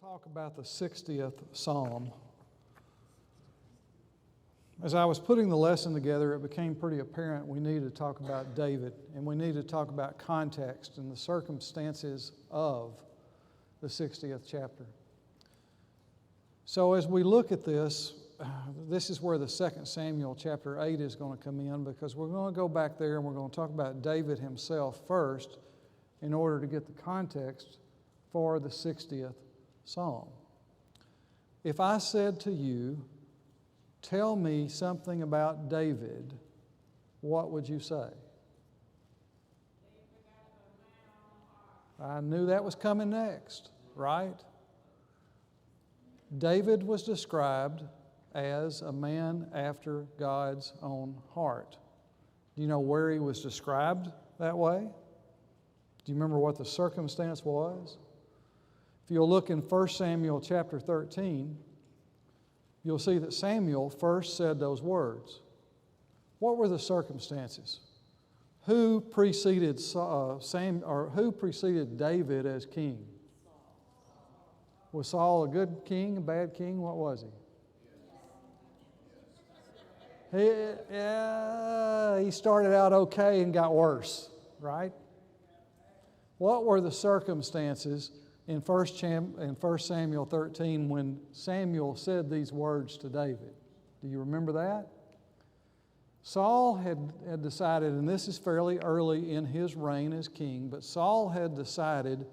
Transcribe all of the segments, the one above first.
talk about the 60th Psalm. As I was putting the lesson together, it became pretty apparent we needed to talk about David, and we needed to talk about context and the circumstances of the 60th chapter. So as we look at this, this is where the 2 Samuel chapter 8 is going to come in, because we're going to go back there and we're going to talk about David himself first in order to get the context for the 60th Psalm. If I said to you, tell me something about David, what would you say? I knew that was coming next, right? David was described as a man after God's own heart. Do you know where he was described that way? Do you remember what the circumstance was? If you'll look in 1 Samuel chapter 13, you'll see that Samuel first said those words. What were the circumstances? Who preceded who preceded David as king? Was Saul a good king, a bad king? What was he? He started out okay and got worse, right? What were the circumstances in 1 Samuel 13 when Samuel said these words to David? Do you remember that? Saul had decided, and this is fairly early in his reign as king, but Saul had decided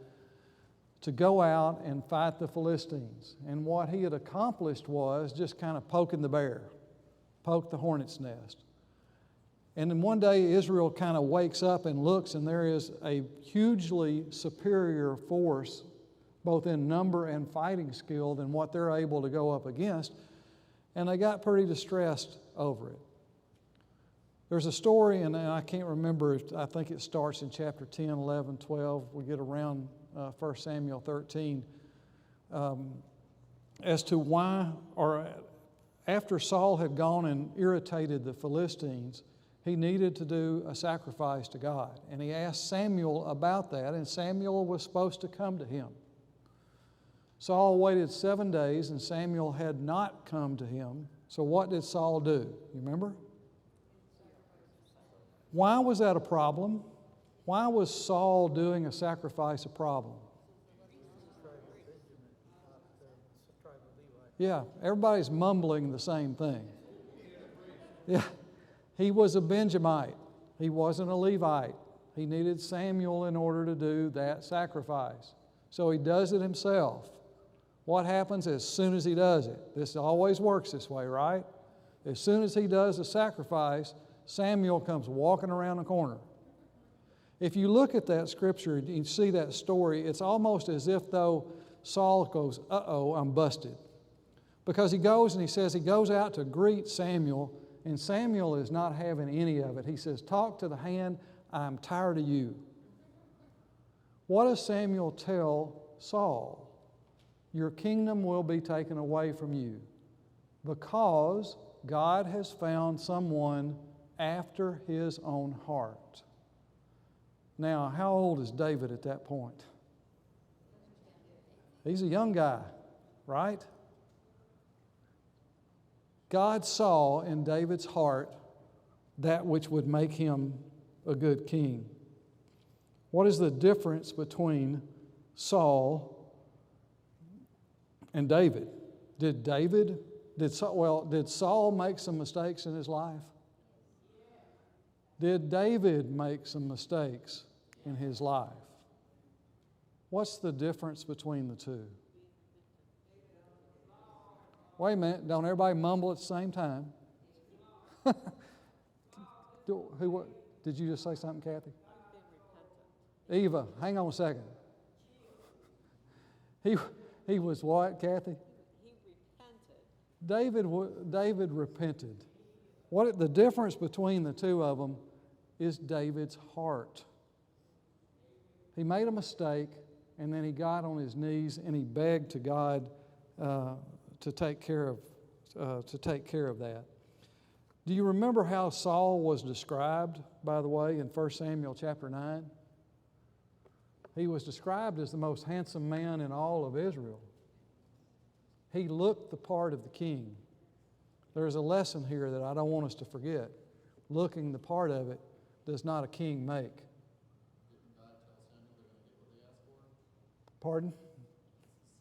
to go out and fight the Philistines. And what he had accomplished was just kind of poking the bear, poke the hornet's nest. And then one day Israel kind of wakes up and looks, and there is a hugely superior force, both in number and fighting skill, than what they're able to go up against. And they got pretty distressed over it. There's a story, and I can't remember, I think it starts in chapter 10, 11, 12. We get around 1 Samuel 13 as to why, or after Saul had gone and irritated the Philistines, he needed to do a sacrifice to God. And he asked Samuel about that, and Samuel was supposed to come to him. Saul waited 7 days, and Samuel had not come to him. So what did Saul do? You remember? Why was that a problem? Why was Saul doing a sacrifice a problem? Yeah, everybody's mumbling the same thing. Yeah, he was a Benjamite. He wasn't a Levite. He needed Samuel in order to do that sacrifice. So he does it himself. What happens as soon as he does it? This always works this way, right? As soon as he does the sacrifice, Samuel comes walking around the corner. If you look at that scripture and you see that story, it's almost as if though Saul goes, uh-oh, I'm busted. Because he goes and he says he goes out to greet Samuel, and Samuel is not having any of it. He says, talk to the hand, I'm tired of you. What does Samuel tell Saul? Your kingdom will be taken away from you because God has found someone after his own heart. Now, how old is David at that point? He's a young guy, right? God saw in David's heart that which would make him a good king. What is the difference between Saul and David? Did Saul make some mistakes in his life? Did David make some mistakes in his life? What's the difference between the two? Wait a minute, don't everybody mumble at the same time. Did you just say something, Kathy? Eva, hang on a second. He was what, Kathy? He repented. David repented. What the difference between the two of them is David's heart. He made a mistake, and then he got on his knees and he begged to God to take care of that. Do you remember how Saul was described, by the way, in 1 Samuel chapter 9? He was described as the most handsome man in all of Israel. He looked the part of the king. There's a lesson here that I don't want us to forget. Looking the part of it does not a king make. Didn't God tell Samuel they're going to get what they asked for? Pardon?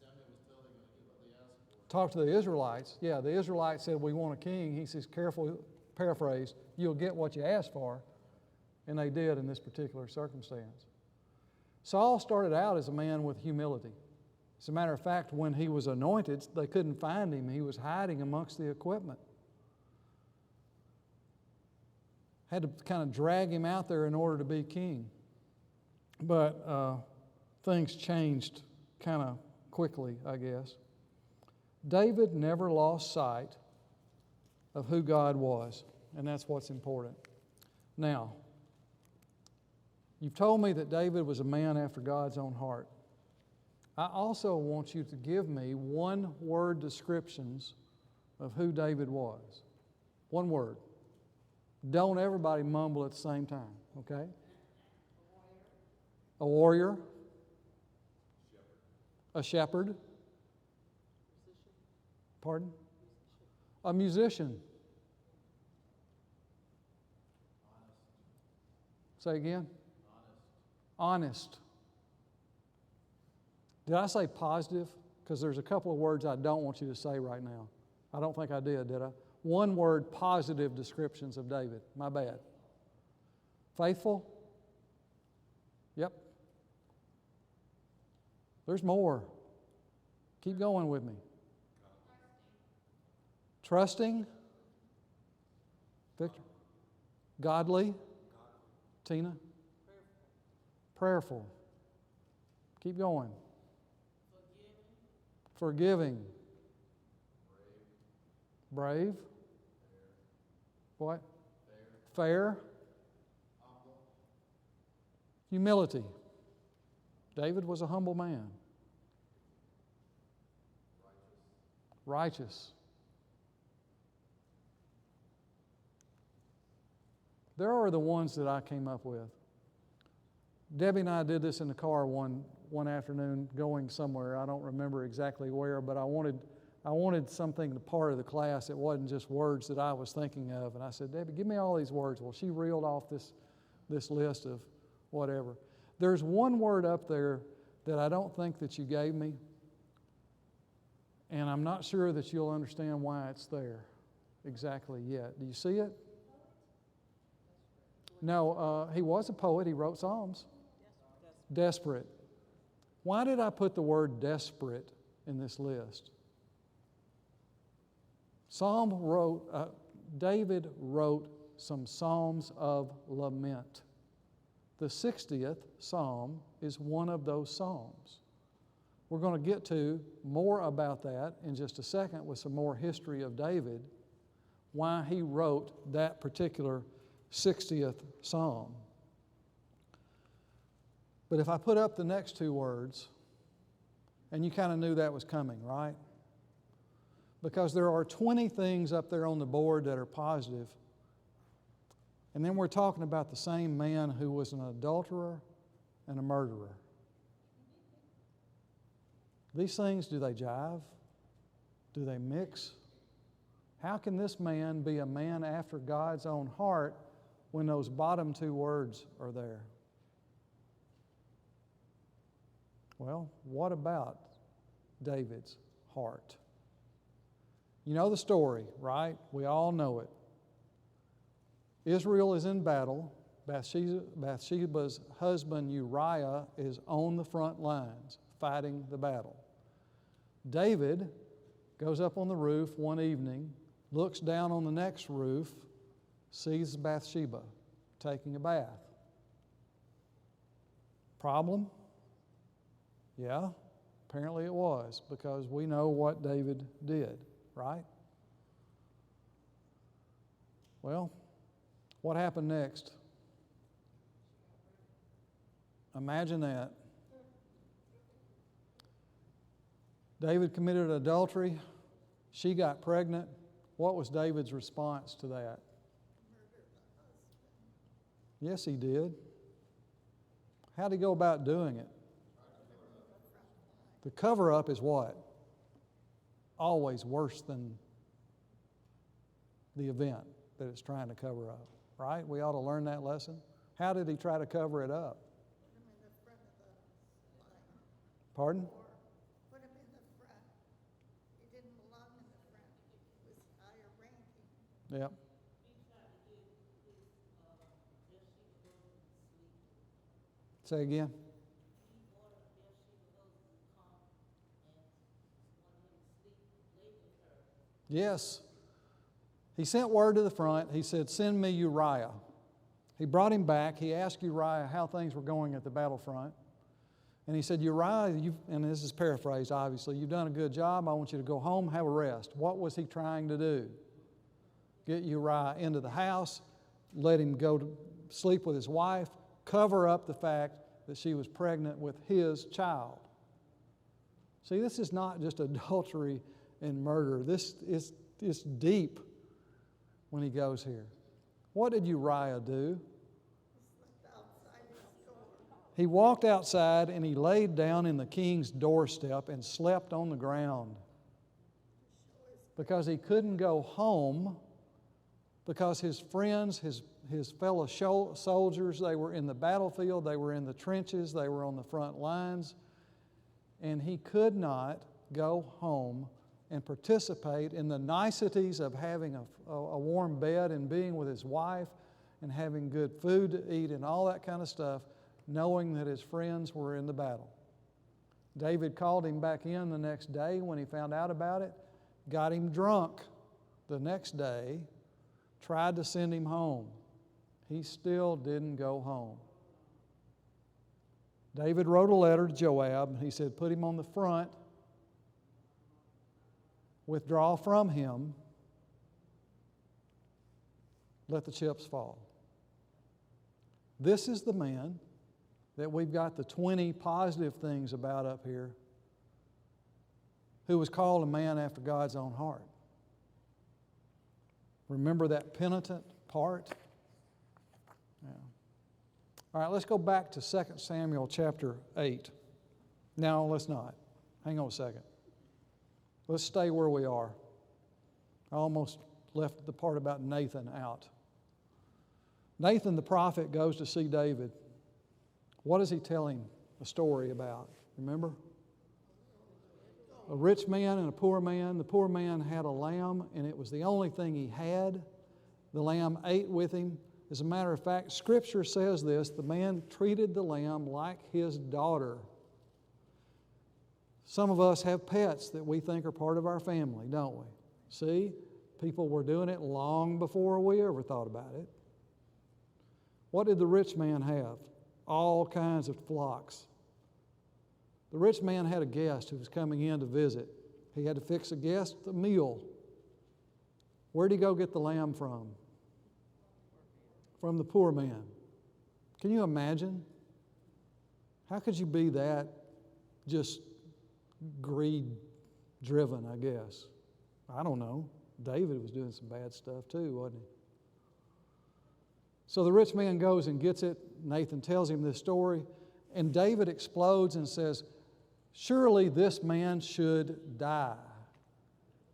Samuel was told they're going to get what they asked for. Talk to the Israelites. Yeah, the Israelites said, we want a king. He says, careful, paraphrase, you'll get what you asked for. And they did in this particular circumstance. Saul started out as a man with humility. As a matter of fact, when he was anointed, they couldn't find him. He was hiding amongst the equipment. Had to kind of drag him out there in order to be king. But things changed kind of quickly, I guess. David never lost sight of who God was, and that's what's important. Now, you've told me that David was a man after God's own heart. I also want you to give me one-word descriptions of who David was. One word. Don't everybody mumble at the same time, okay? A warrior. A shepherd. Pardon? A musician. Say again? Honest. Did I say positive? Because there's a couple of words I don't want you to say right now. I don't think I did I? One word, positive descriptions of David. My bad. Faithful? Yep. There's more. Keep going with me. Trusting? Victor? Godly? Tina? Prayerful. Keep going. Forgiving. Brave. What? Fair. Humility. David was a humble man. Righteous. There are the ones that I came up with. Debbie and I did this in the car one afternoon going somewhere. I don't remember exactly where, but I wanted something to part of the class. It wasn't just words that I was thinking of. And I said, Debbie, give me all these words. Well, she reeled off this list of whatever. There's one word up there that I don't think that you gave me, and I'm not sure that you'll understand why it's there exactly yet. Do you see it? No, he was a poet. He wrote Psalms. Desperate. Why did I put the word desperate in this list? David wrote some Psalms of lament. The 60th Psalm is one of those Psalms. We're going to get to more about that in just a second with some more history of David, why he wrote that particular 60th Psalm. But if I put up the next two words, and you kind of knew that was coming, right? Because there are 20 things up there on the board that are positive. And then we're talking about the same man who was an adulterer and a murderer. These things, do they jive? Do they mix? How can this man be a man after God's own heart when those bottom two words are there? Well, what about David's heart? You know the story, right? We all know it. Israel is in battle. Bathsheba's husband Uriah is on the front lines fighting the battle. David goes up on the roof one evening, looks down on the next roof, sees Bathsheba taking a bath. Problem? Yeah, apparently it was, because we know what David did, right? Well, what happened next? Imagine that. David committed adultery. She got pregnant. What was David's response to that? Yes, he did. How did he go about doing it? The cover-up is what? always worse than the event that it's trying to cover up, right? We ought to learn that lesson. How did he try to cover it up? Pardon? Put him in the front. He didn't belong in the front. He was higher ranking. Yep. Say again. Yes. He sent word to the front. He said, "Send me Uriah." He brought him back. He asked Uriah how things were going at the battlefront. And he said, "Uriah, and this is paraphrased obviously, you've done a good job. I want you to go home, have a rest." What was he trying to do? Get Uriah into the house, let him go to sleep with his wife, cover up the fact that she was pregnant with his child. See, this is not just adultery and murder. This is deep when he goes here. What did Uriah do? He walked outside and he laid down in the king's doorstep and slept on the ground because he couldn't go home because his friends, his fellow soldiers, they were in the battlefield, they were in the trenches, they were on the front lines, and he could not go home and participate in the niceties of having a warm bed and being with his wife and having good food to eat and all that kind of stuff, knowing that his friends were in the battle. David called him back in the next day when he found out about it, got him drunk the next day, tried to send him home. He still didn't go home. David wrote a letter to Joab. He said, "Put him on the front, withdraw from him, let the chips fall." This is the man that we've got the 20 positive things about up here, who was called a man after God's own heart. Remember that penitent part? Yeah. All right, let's go back to 2 Samuel chapter 8. No, let's not. Hang on a second. Let's stay where we are. I almost left the part about Nathan out. Nathan the prophet goes to see David. What does he tell him a story about? Remember? A rich man and a poor man. The poor man had a lamb, and it was the only thing he had. The lamb ate with him. As a matter of fact, Scripture says this: the man treated the lamb like his daughter. Some of us have pets that we think are part of our family, don't we? See, people were doing it long before we ever thought about it. What did the rich man have? All kinds of flocks. The rich man had a guest who was coming in to visit. He had to fix a guest a meal. Where did he go get the lamb from? From the poor man. Can you imagine? How could you be that just greed-driven, I guess? I don't know. David was doing some bad stuff too, wasn't he? So the rich man goes and gets it. Nathan tells him this story, and David explodes and says, "Surely this man should die."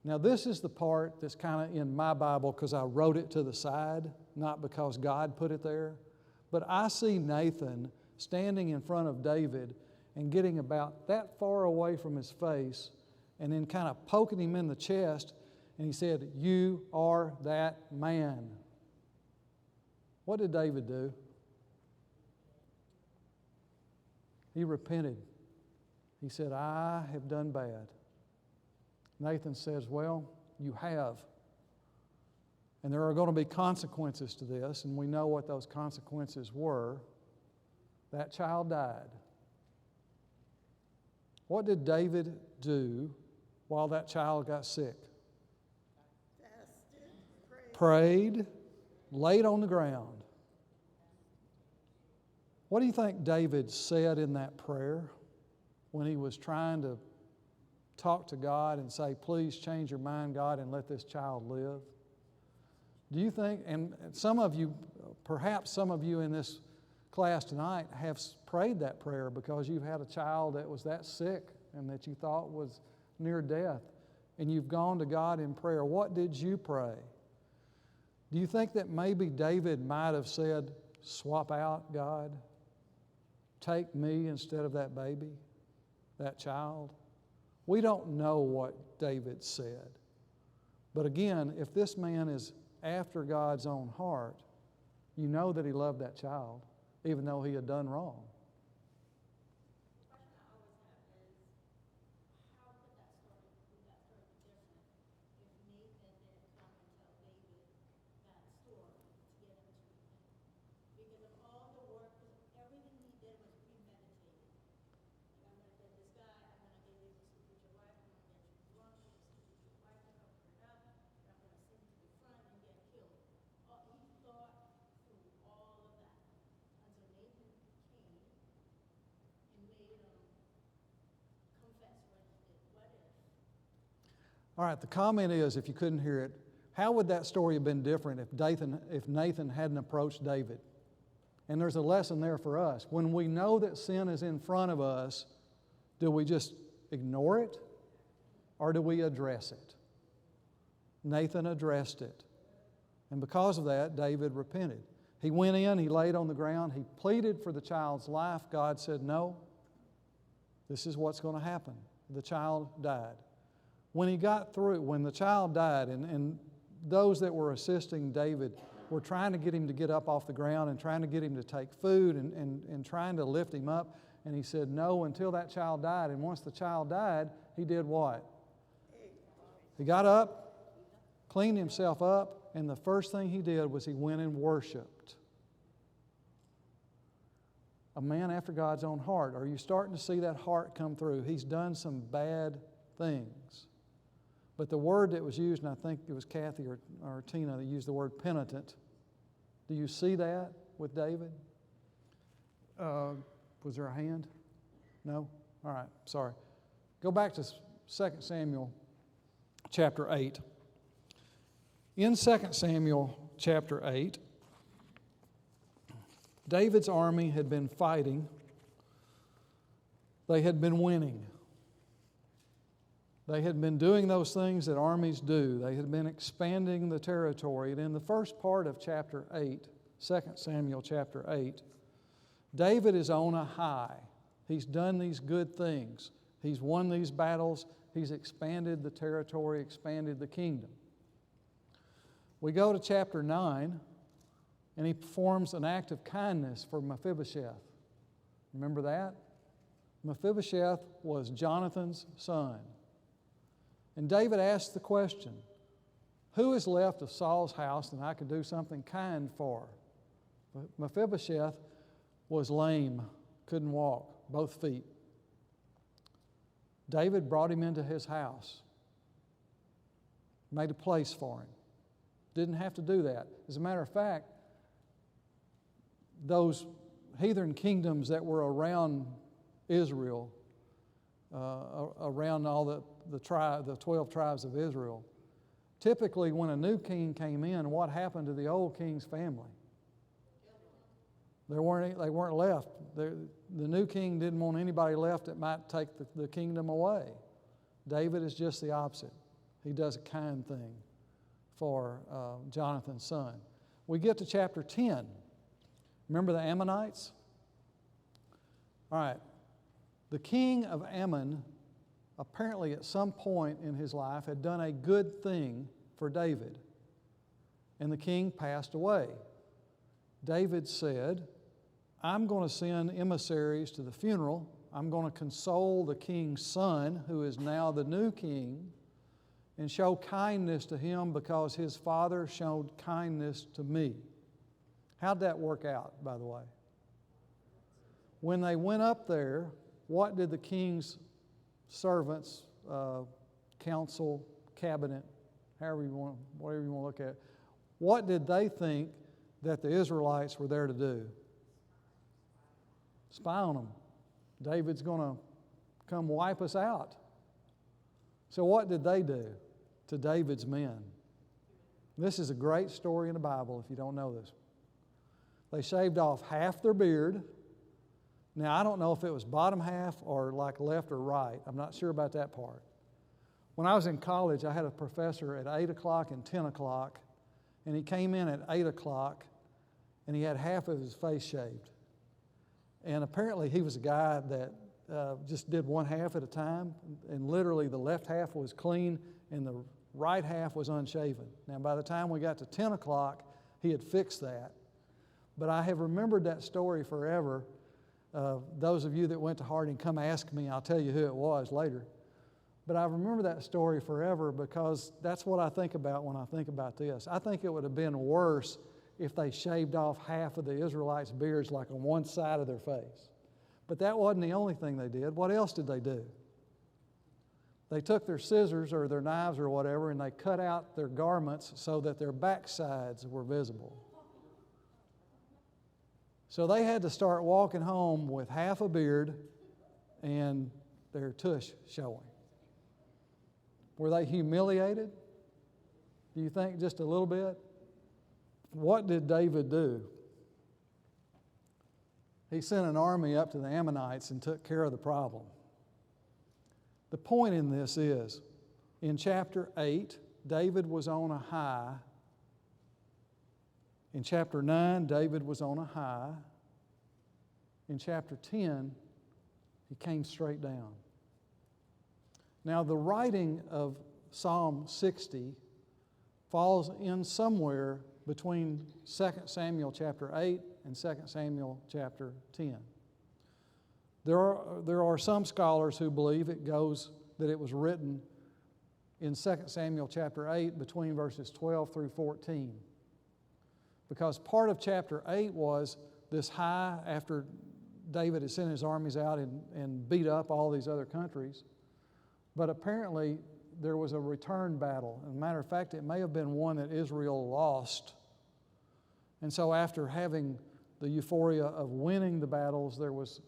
Now this is the part that's kind of in my Bible because I wrote it to the side, not because God put it there. But I see Nathan standing in front of David and getting about that far away from his face and then kind of poking him in the chest, and he said, "You are that man." What did David do? He repented. He said, "I have done bad." Nathan says, "Well, you have. And there are going to be consequences to this, and we know what those consequences were. That child died." What did David do while that child got sick? Fasted, Prayed, laid on the ground. What do you think David said in that prayer when he was trying to talk to God and say, "Please change your mind, God, and let this child live"? Do you think, and some of you, perhaps some of you in this class tonight have prayed that prayer because you've had a child that was that sick and that you thought was near death, and you've gone to God in prayer, what did you pray? Do you think that maybe David might have said, swap out, God? Take me instead of that baby, that child? We don't know what David said. But again, if this man is after God's own heart, you know that he loved that child, even though he had done wrong. All right, the comment is, if you couldn't hear it, how would that story have been different if Nathan hadn't approached David? And there's a lesson there for us. When we know that sin is in front of us, do we just ignore it or do we address it? Nathan addressed it. And because of that, David repented. He went in, he laid on the ground, he pleaded for the child's life. God said, no, this is what's going to happen. The child died. When he got through, when the child died, and those that were assisting David were trying to get him to get up off the ground and trying to get him to take food and trying to lift him up, and he said no until that child died. And once the child died, he did what? He got up, cleaned himself up, and the first thing he did was he went and worshiped. A man after God's own heart. Are you starting to see that heart come through? He's done some bad things. But the word that was used, and I think it was Kathy or Tina that used the word penitent. Do you see that with David? Was there a hand? No? All right, sorry. Go back to 2 Samuel chapter 8. In 2 Samuel chapter 8, David's army had been fighting. They had been winning. They had been doing those things that armies do. They had been expanding the territory. And in the first part of chapter 8, 2 Samuel chapter 8, David is on a high. He's done these good things. He's won these battles. He's expanded the territory, expanded the kingdom. We go to chapter 9, and he performs an act of kindness for Mephibosheth. Remember that? Mephibosheth was Jonathan's son. And David asked the question, who is left of Saul's house that I could do something kind for? Mephibosheth was lame, couldn't walk, both feet. David brought him into his house, made a place for him. Didn't have to do that. As a matter of fact, those heathen kingdoms that were around Israel, around all the 12 tribes of Israel, typically when a new king came in, what happened to the old king's family? They weren't left. The new king didn't want anybody left that might take the kingdom away. David is just the opposite. He does a kind thing for Jonathan's son. We get to chapter 10. Remember the Ammonites? All right. The king of Ammon, apparently at some point in his life, had done a good thing for David. And the king passed away. David said, I'm going to send emissaries to the funeral. I'm going to console the king's son, who is now the new king, and show kindness to him because his father showed kindness to me. How'd that work out, by the way? When they went up there, what did the king's servants, council, cabinet, whatever you want to look at, what did they think that the Israelites were there to do? Spy on them. David's going to come wipe us out. So what did they do to David's men? This is a great story in the Bible if you don't know this. They shaved off half their beard. Now, I don't know if it was bottom half or like left or right. I'm not sure about that part. When I was in college, I had a professor at 8 o'clock and 10 o'clock, and he came in at 8 o'clock, and he had half of his face shaved. And apparently he was a guy that just did one half at a time, and literally the left half was clean and the right half was unshaven. Now, by the time we got to 10 o'clock, he had fixed that. But I have remembered that story forever. Those of you that went to Harding, come ask me. I'll tell you who it was later. But I remember that story forever because that's what I think about when I think about this. I think it would have been worse if they shaved off half of the Israelites' beards like on one side of their face. But that wasn't the only thing they did. What else did they do? They took their scissors or their knives or whatever and they cut out their garments so that their backsides were visible. So they had to start walking home with half a beard and their tush showing. Were they humiliated? Do you think just a little bit? What did David do? He sent an army up to the Ammonites and took care of the problem. The point in this is, in chapter 8, David was on a high. In chapter 9, David was on a high. In chapter 10, he came straight down. Now, the writing of Psalm 60 falls in somewhere between 2 Samuel chapter 8 and 2 Samuel chapter 10. There are some scholars who believe that it was written in 2 Samuel chapter 8 between verses 12 through 14. Because part of chapter 8 was this high after David had sent his armies out and beat up all these other countries. But apparently there was a return battle. As a matter of fact, it may have been one that Israel lost. And so after having the euphoria of winning the battles, there was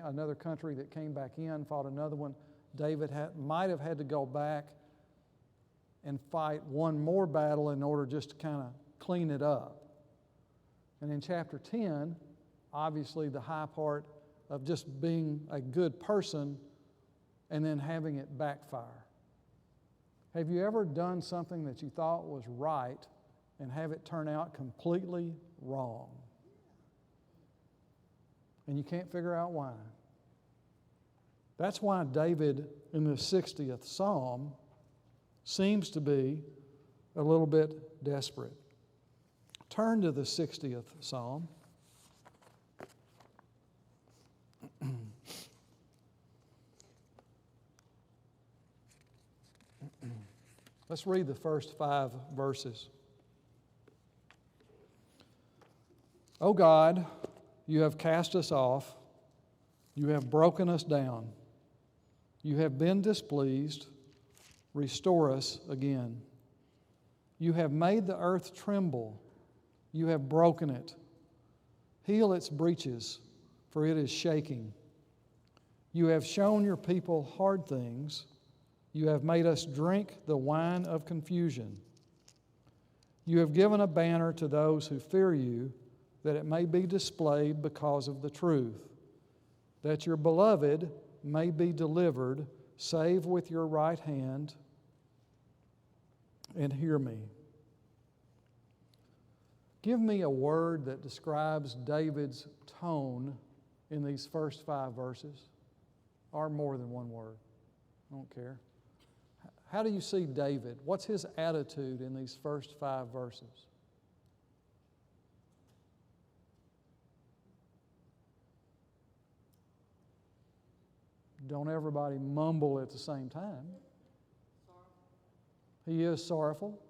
another country that came back in, fought another one. David might have had to go back and fight one more battle in order just to kind of clean it up. And in chapter 10, obviously the high part of just being a good person and then having it backfire. Have you ever done something that you thought was right and have it turn out completely wrong? And you can't figure out why. That's why David in the 60th Psalm seems to be a little bit desperate. Turn to the 60th Psalm. Let's read the first 5 verses. O God, you have cast us off. You have broken us down. You have been displeased. Restore us again. You have made the earth tremble. You have broken it. Heal its breaches, for it is shaking. You have shown your people hard things. You have made us drink the wine of confusion. You have given a banner to those who fear you, that it may be displayed because of the truth, that your beloved may be delivered. Save with your right hand and hear me. Give me a word that describes David's tone in these first 5 verses, or more than one word. I don't care. How do you see David? What's his attitude in these first 5 verses? Don't everybody mumble at the same time. He is sorrowful.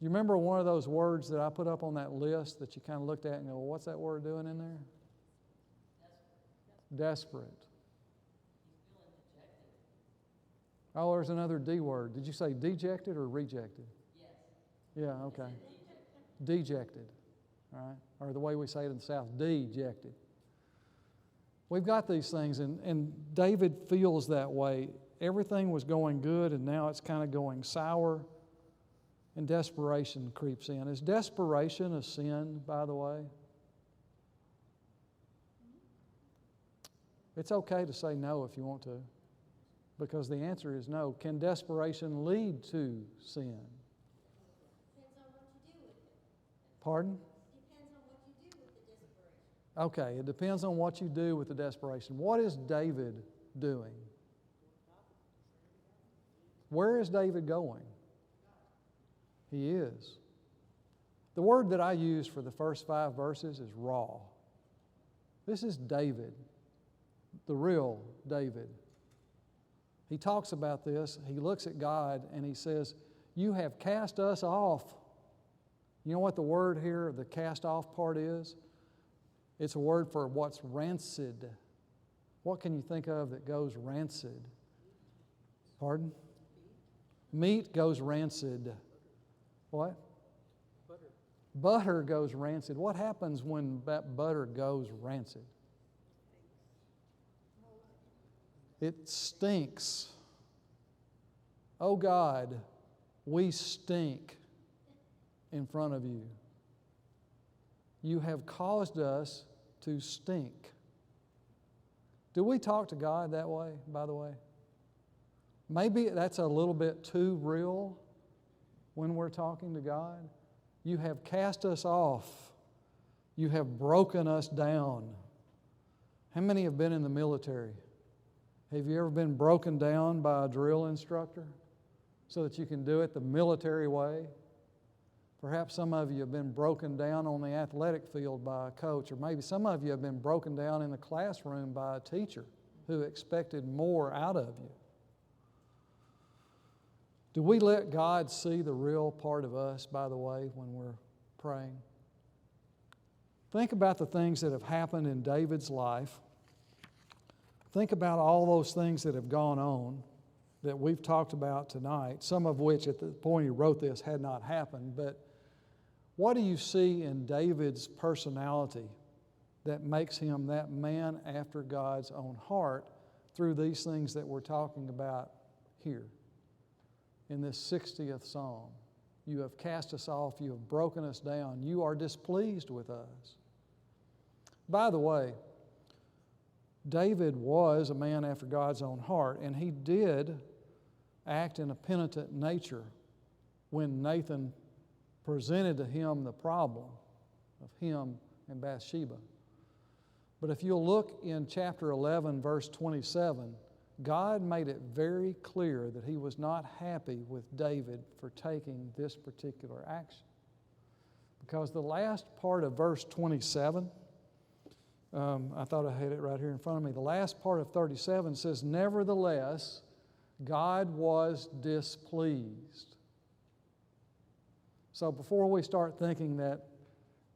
You remember one of those words that I put up on that list that you kind of looked at and go, well, what's that word doing in there? Desperate. Oh, there's another D word. Did you say dejected or rejected? Yes. Yeah, okay. Dejected. All right? Or the way we say it in the South, dejected. We've got these things, and David feels that way. Everything was going good, and now it's kind of going sour, and desperation creeps in. Is desperation a sin, by the way? It's okay to say no if you want to. because the answer is no. Can desperation lead to sin? Depends on what you do with it. Pardon? Depends on what you do with the desperation. Okay, it depends on what you do with the desperation. What is David doing? Where is David going? He is. The word that I use for the first 5 verses is raw. This is David, the real David. He talks about this. He looks at God and he says, "You have cast us off." You know what the word here, the cast off part is? It's a word for what's rancid. What can you think of that goes rancid? Pardon? Meat goes rancid. What? Butter goes rancid. What happens when that butter goes rancid? It stinks. Oh God, we stink in front of you. You have caused us to stink. Do we talk to God that way, by the way? Maybe that's a little bit too real when we're talking to God. You have cast us off. You have broken us down. How many have been in the military? Have you ever been broken down by a drill instructor so that you can do it the military way? Perhaps some of you have been broken down on the athletic field by a coach, or maybe some of you have been broken down in the classroom by a teacher who expected more out of you. Do we let God see the real part of us, by the way, when we're praying? Think about the things that have happened in David's life. Think about all those things that have gone on that we've talked about tonight, some of which at the point he wrote this had not happened. But what do you see in David's personality that makes him that man after God's own heart through these things that we're talking about here? In this 60th Psalm, you have cast us off, you have broken us down, you are displeased with us. By the way, David was a man after God's own heart, and he did act in a penitent nature when Nathan presented to him the problem of him and Bathsheba. But if you'll look in chapter 11, verse 27, God made it very clear that he was not happy with David for taking this particular action. Because the last part of verse 27, I thought I had it right here in front of me. The last part of 37 says, "Nevertheless, God was displeased." So before we start thinking that,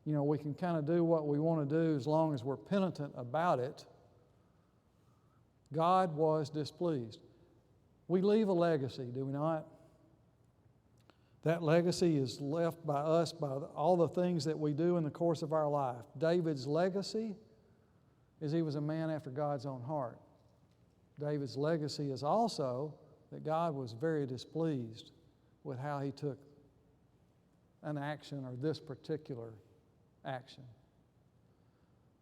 we can kind of do what we want to do as long as we're penitent about it, God was displeased. We leave a legacy, do we not? That legacy is left by us by all the things that we do in the course of our life. David's legacy is he was a man after God's own heart. David's legacy is also that God was very displeased with how he took an action or this particular action.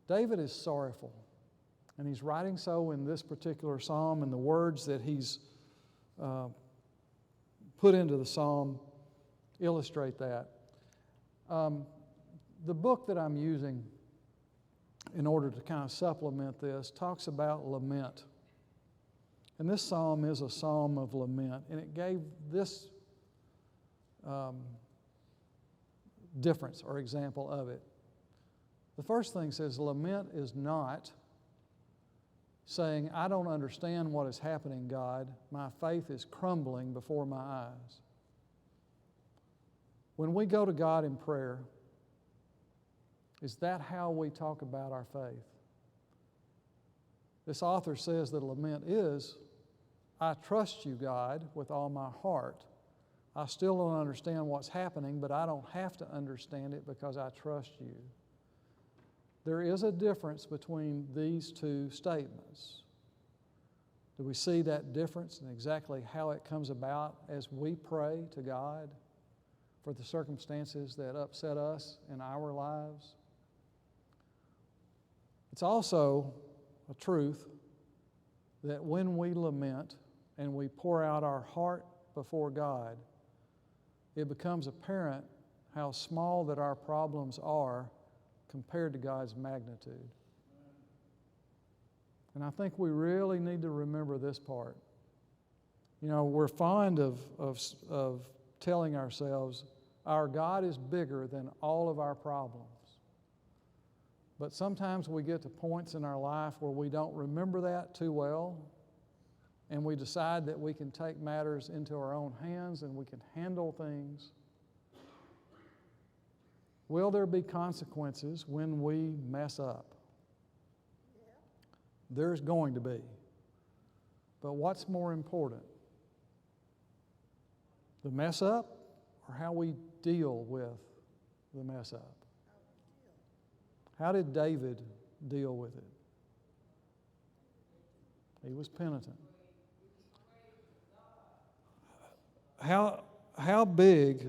David is sorrowful. And he's writing so in this particular psalm, and the words that he's put into the psalm illustrate that. The book that I'm using in order to kind of supplement this talks about lament. And this psalm is a psalm of lament, and it gave this difference or example of it. The first thing says, lament is not saying, "I don't understand what is happening, God. My faith is crumbling before my eyes." When we go to God in prayer, is that how we talk about our faith? This author says that lament is, "I trust you, God, with all my heart. I still don't understand what's happening, but I don't have to understand it because I trust you." There is a difference between these two statements. Do we see that difference and exactly how it comes about as we pray to God for the circumstances that upset us in our lives? It's also a truth that when we lament, and we pour out our heart before God, it becomes apparent how small that our problems are compared to God's magnitude. And I think we really need to remember this part. You know, we're fond of telling ourselves our God is bigger than all of our problems. But sometimes we get to points in our life where we don't remember that too well, and we decide that we can take matters into our own hands and we can handle things. Will there be consequences when we mess up? There's going to be. But what's more important? The mess up or how we deal with the mess up? How did David deal with it? He was penitent. How big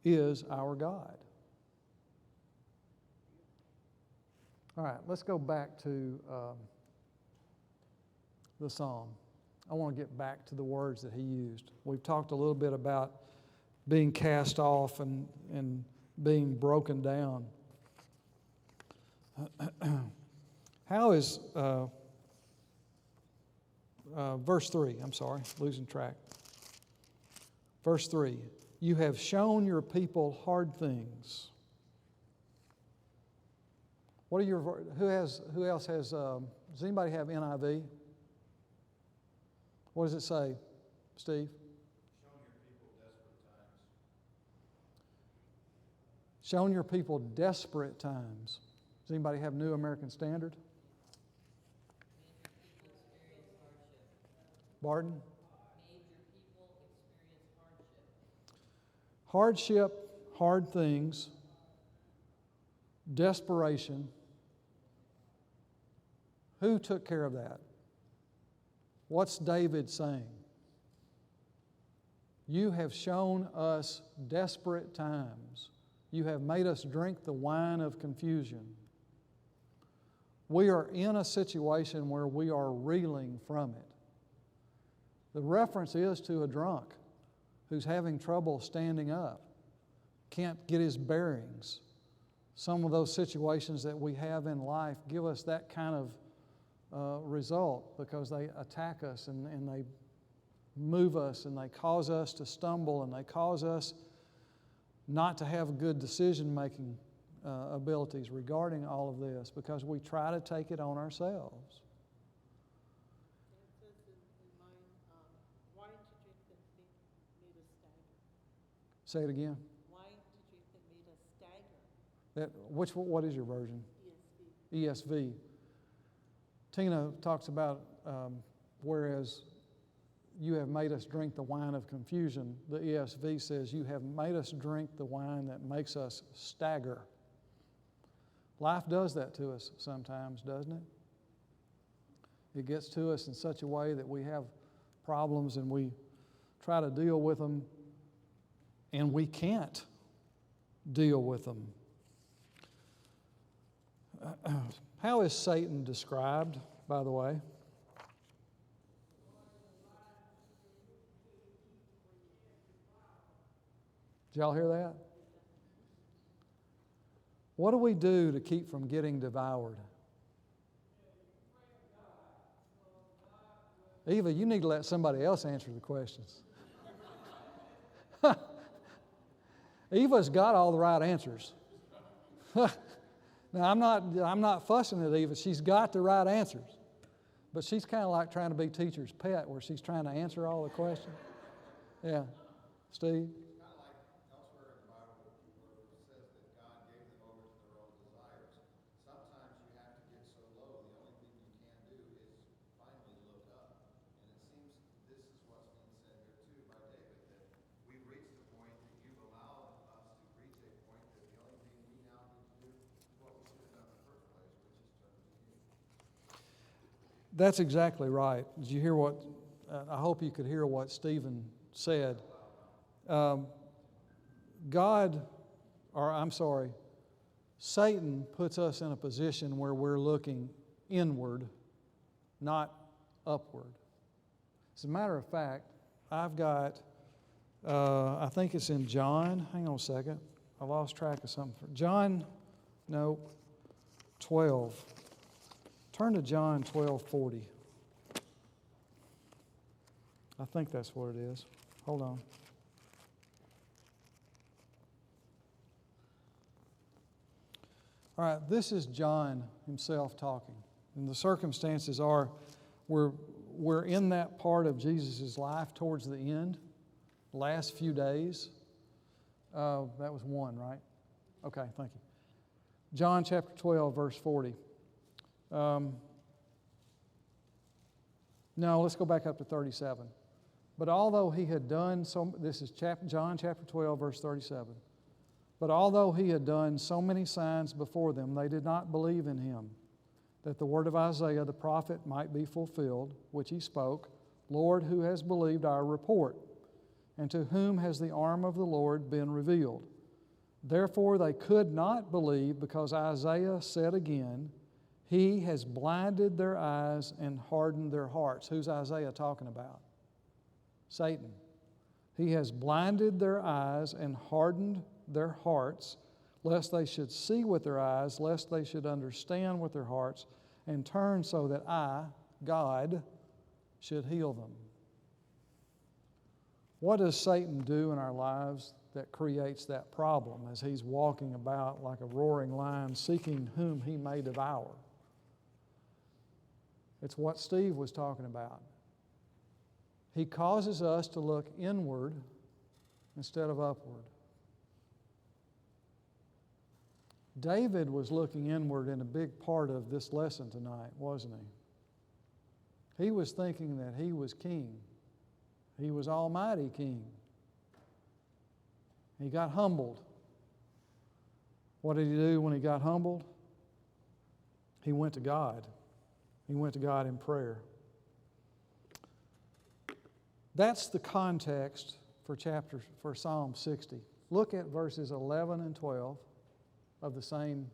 is our God? All right, let's go back to the psalm. I want to get back to the words that he used. We've talked a little bit about being cast off and being broken down. How is, verse 3, I'm sorry, losing track. Verse 3, you have shown your people hard things. What are your, who else has, does anybody have NIV? What does it say, Steve? Shown your people desperate times. Does anybody have New American Standard? Barton? Hardship, hard things, desperation. Who took care of that? What's David saying? You have shown us desperate times. You have made us drink the wine of confusion. We are in a situation where we are reeling from it. The reference is to a drunk who's having trouble standing up, can't get his bearings. Some of those situations that we have in life give us that kind of result because they attack us and they move us and they cause us to stumble and they cause us not to have good decision-making abilities regarding all of this because we try to take it on ourselves. It says in mine, wine to drink that made us stagger. Say it again. Wine to drink that made us stagger. What is your version? ESV. ESV. Tina talks about whereas you have made us drink the wine of confusion, the ESV says you have made us drink the wine that makes us stagger. Life does that to us sometimes, doesn't it? It gets to us in such a way that we have problems and we try to deal with them and we can't deal with them. How is Satan described, by the way? Did y'all hear that? What do we do to keep from getting devoured? Eva, you need to let somebody else answer the questions. Eva's got all the right answers. Now, I'm not fussing at Eva. She's got the right answers. But she's kind of like trying to be teacher's pet where she's trying to answer all the questions. Yeah. Steve? It's kind of like elsewhere in the Bible where it says that God gave them over to their own desires. Sometimes you have to get so low, the only thing you can do is finally look up. And it seems this is what's being said here too by David, that we've reached the point that you've allowed us to reach a point that the only thing we now need to do is what we should have done in the first place, which is turn to you. That's exactly right. Did you hear what, I hope you could hear what Stephen said. Satan puts us in a position where we're looking inward, not upward. As a matter of fact, I've got, I think it's in John. Hang on a second. I lost track of something. John, no, 12. Turn to John 12:40. I think that's what it is. Hold on. All right, this is John himself talking. And the circumstances are we're in that part of Jesus' life towards the end, last few days. That was 1, right? Okay, thank you. John chapter 12, verse 40. No, let's go back up to 37. But although he had done so, this is John chapter 12, verse 37. But although he had done so many signs before them, they did not believe in him, that the word of Isaiah the prophet might be fulfilled, which he spoke, Lord, who has believed our report? And to whom has the arm of the Lord been revealed? Therefore they could not believe, because Isaiah said again, He has blinded their eyes and hardened their hearts. Who's Isaiah talking about? Satan. He has blinded their eyes and hardened their hearts, lest they should see with their eyes, lest they should understand with their hearts, and turn so that I, God, should heal them. What does Satan do in our lives that creates that problem as he's walking about like a roaring lion, seeking whom he may devour? It's what Steve was talking about. He causes us to look inward instead of upward. David was looking inward in a big part of this lesson tonight, wasn't he? He was thinking that he was king. He was almighty king. He got humbled. What did he do when he got humbled? He went to God. He went to God in prayer. That's the context for Psalm 60. Look at verses 11 and 12 of the same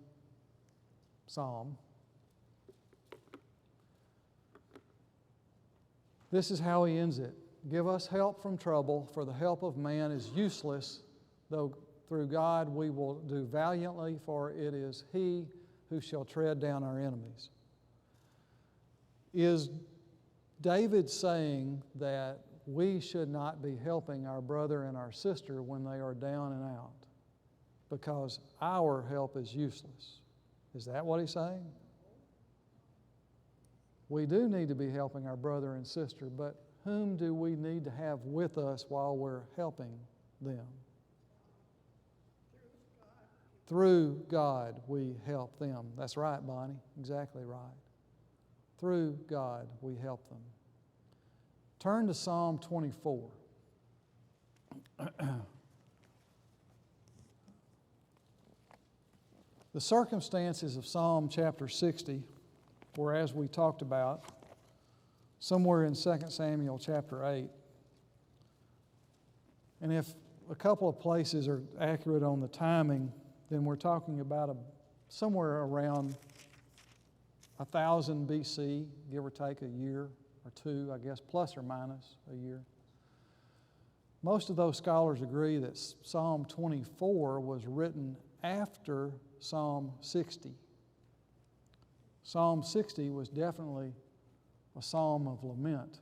psalm. This is how he ends it. Give us help from trouble, for the help of man is useless, though through God we will do valiantly, for it is He who shall tread down our enemies. Is David saying that we should not be helping our brother and our sister when they are down and out because our help is useless? Is that what he's saying? We do need to be helping our brother and sister, but whom do we need to have with us while we're helping them? Through God we help them. That's right, Bonnie. Exactly right. Through God we help them. Turn to Psalm 24. The circumstances of Psalm chapter 60 were, as we talked about, somewhere in 2 Samuel chapter 8. And if a couple of places are accurate on the timing, then we're talking about somewhere around 1000 BC, give or take a year or two, I guess, plus or minus a year. Most of those scholars agree that Psalm 24 was written after Psalm 60. Psalm 60 was definitely a psalm of lament.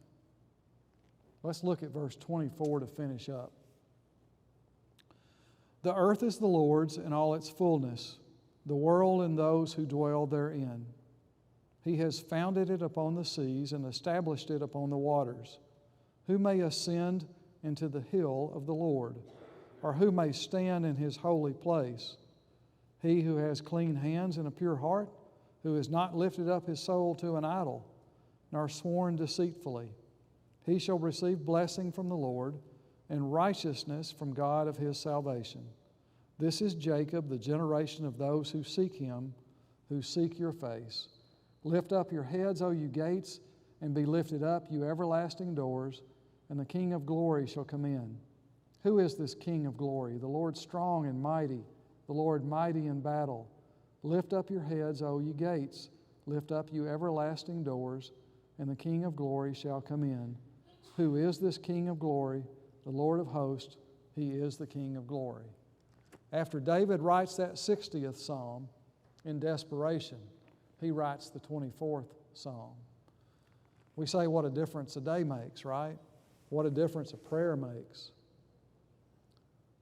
Let's look at verse 24 to finish up. The earth is the Lord's and all its fullness, the world and those who dwell therein. He has founded it upon the seas and established it upon the waters. Who may ascend into the hill of the Lord, or who may stand in His holy place? He who has clean hands and a pure heart, who has not lifted up his soul to an idol, nor sworn deceitfully. He shall receive blessing from the Lord, and righteousness from God of his salvation. This is Jacob, the generation of those who seek Him, who seek your face. Lift up your heads, O you gates, and be lifted up, you everlasting doors, and the King of glory shall come in. Who is this King of glory? The Lord strong and mighty, the Lord mighty in battle. Lift up your heads, O you gates. Lift up, you everlasting doors, and the King of glory shall come in. Who is this King of glory? The Lord of hosts, He is the King of glory. After David writes that 60th psalm in desperation, he writes the 24th psalm. We say what a difference a day makes, right? What a difference a prayer makes.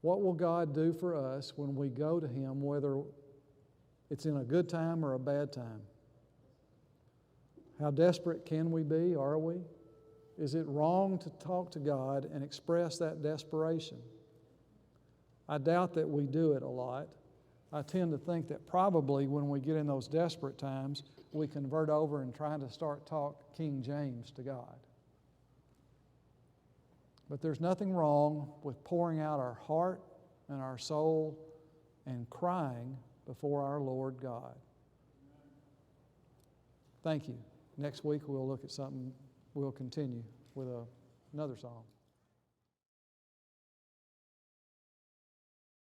What will God do for us when we go to Him, whether it's in a good time or a bad time? How desperate can we be? Are we? Is it wrong to talk to God and express that desperation? I doubt that we do it a lot. I tend to think that probably when we get in those desperate times, we convert over and try to start talk King James to God. But there's nothing wrong with pouring out our heart and our soul and crying before our Lord God. Thank you. Next week we'll look at something, we'll continue with another psalm.